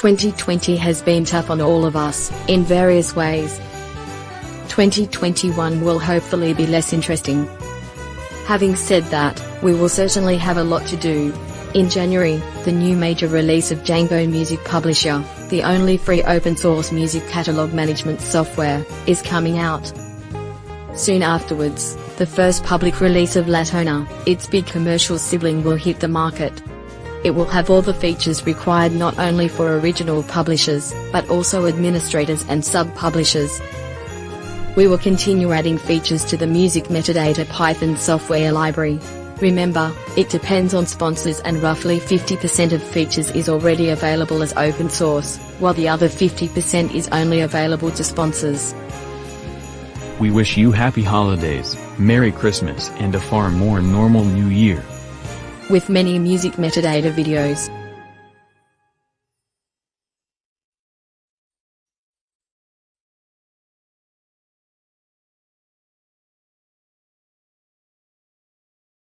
2020 has been tough on all of us, in various ways. 2021 will hopefully be less interesting. Having said that, we will certainly have a lot to do. In January, the new major release of Django Music Publisher, the only free open-source music catalog management software, is coming out. Soon afterwards, the first public release of Latona, its big commercial sibling, will hit the market. It will have all the features required not only for original publishers, but also administrators and sub-publishers. We will continue adding features to the Music Metadata Python software library. Remember, it depends on sponsors and roughly 50% of features is already available as open source, while the other 50% is only available to sponsors. We wish you happy holidays, Merry Christmas and a far more normal New Year. With many music metadata videos,